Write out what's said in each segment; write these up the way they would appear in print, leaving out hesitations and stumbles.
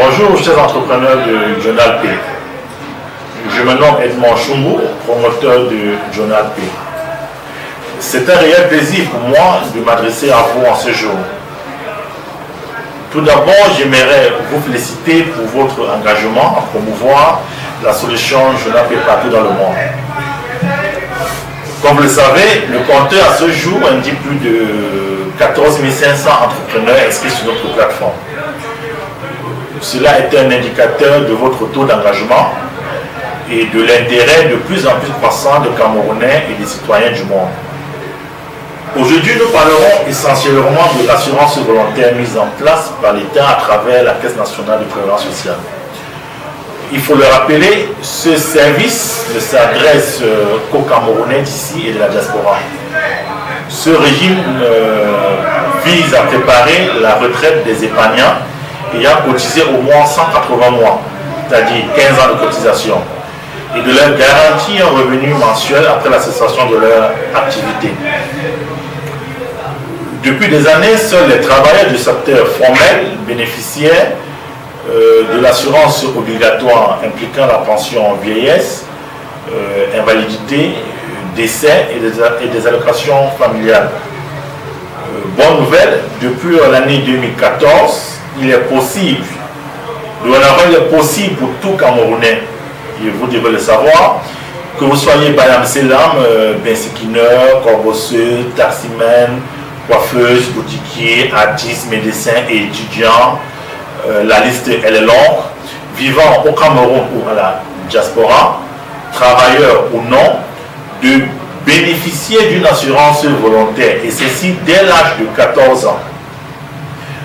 Bonjour chers entrepreneurs de Journal P. Je me nomme Edmond Chumbu, promoteur de Journal P. C'est un réel plaisir pour moi de m'adresser à vous en ce jour. Tout d'abord, j'aimerais vous féliciter pour votre engagement à promouvoir la solution Journal P partout dans le monde. Comme vous le savez, le compteur à ce jour indique plus de 14 500 entrepreneurs inscrits sur notre plateforme. Cela est un indicateur de votre taux d'engagement et de l'intérêt de plus en plus croissant des Camerounais et des citoyens du monde. Aujourd'hui, nous parlerons essentiellement de l'assurance volontaire mise en place par l'État à travers la Caisse nationale de prévoyance sociale. Il faut le rappeler, ce service ne s'adresse qu'aux Camerounais d'ici et de la diaspora. Ce régime vise à préparer la retraite des épargnants ayant cotisé au moins 180 mois, c'est-à-dire 15 ans de cotisation, et de leur garantir un revenu mensuel après la cessation de leur activité. Depuis des années, seuls les travailleurs du secteur formel bénéficiaient de l'assurance obligatoire impliquant la pension vieillesse, invalidité, décès et des allocations familiales. Bonne nouvelle, depuis l'année 2014, il est possible, dorénavant il est possible pour tout Camerounais, et vous devez le savoir, que vous soyez Bayam Selam, bensikineur, corbosseux, taximan, coiffeuse, boutiquier, artiste, médecin et étudiant, la liste elle est longue, vivant au Cameroun ou à la diaspora, travailleur ou non, de bénéficier d'une assurance volontaire, et ceci dès l'âge de 14 ans.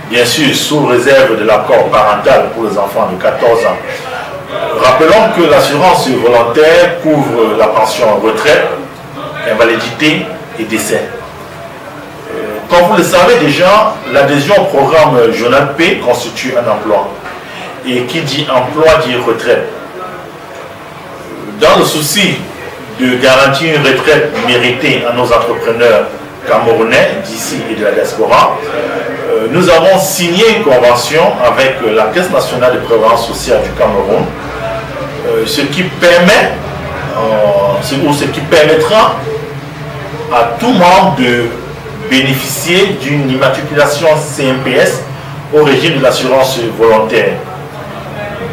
Bien sûr, sous réserve de l'accord parental pour les enfants de 14 ans. Rappelons que l'assurance volontaire couvre la pension retraite, invalidité et décès. Comme vous le savez déjà, l'adhésion au programme Journal P constitue un emploi. Et qui dit emploi dit retraite. Dans le souci de garantir une retraite méritée à nos entrepreneurs camerounais d'ici et de la diaspora, nous avons signé une convention avec la Caisse nationale de prévoyance sociale du Cameroun, ce qui permettra à tout membre de bénéficier d'une immatriculation CMPS au régime de l'assurance volontaire,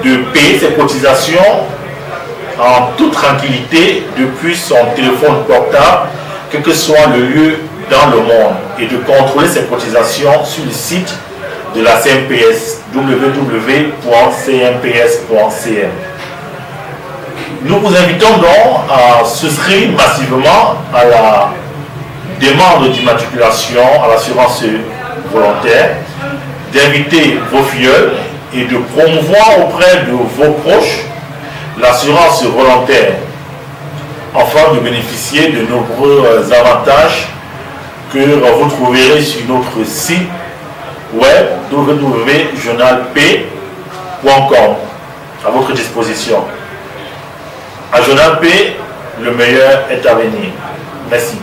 de payer ses cotisations en toute tranquillité depuis son téléphone portable, quel que soit le lieu dans le monde, et de contrôler ses cotisations sur le site de la CMPS, www.cmps.cm. Nous vous invitons donc à souscrire massivement à la demande d'immatriculation à l'assurance volontaire, d'inviter vos filleuls et de promouvoir auprès de vos proches l'assurance volontaire, afin de bénéficier de nombreux avantages que vous trouverez sur notre site web www.journalp.com à votre disposition. À Journal P, le meilleur est à venir. Merci.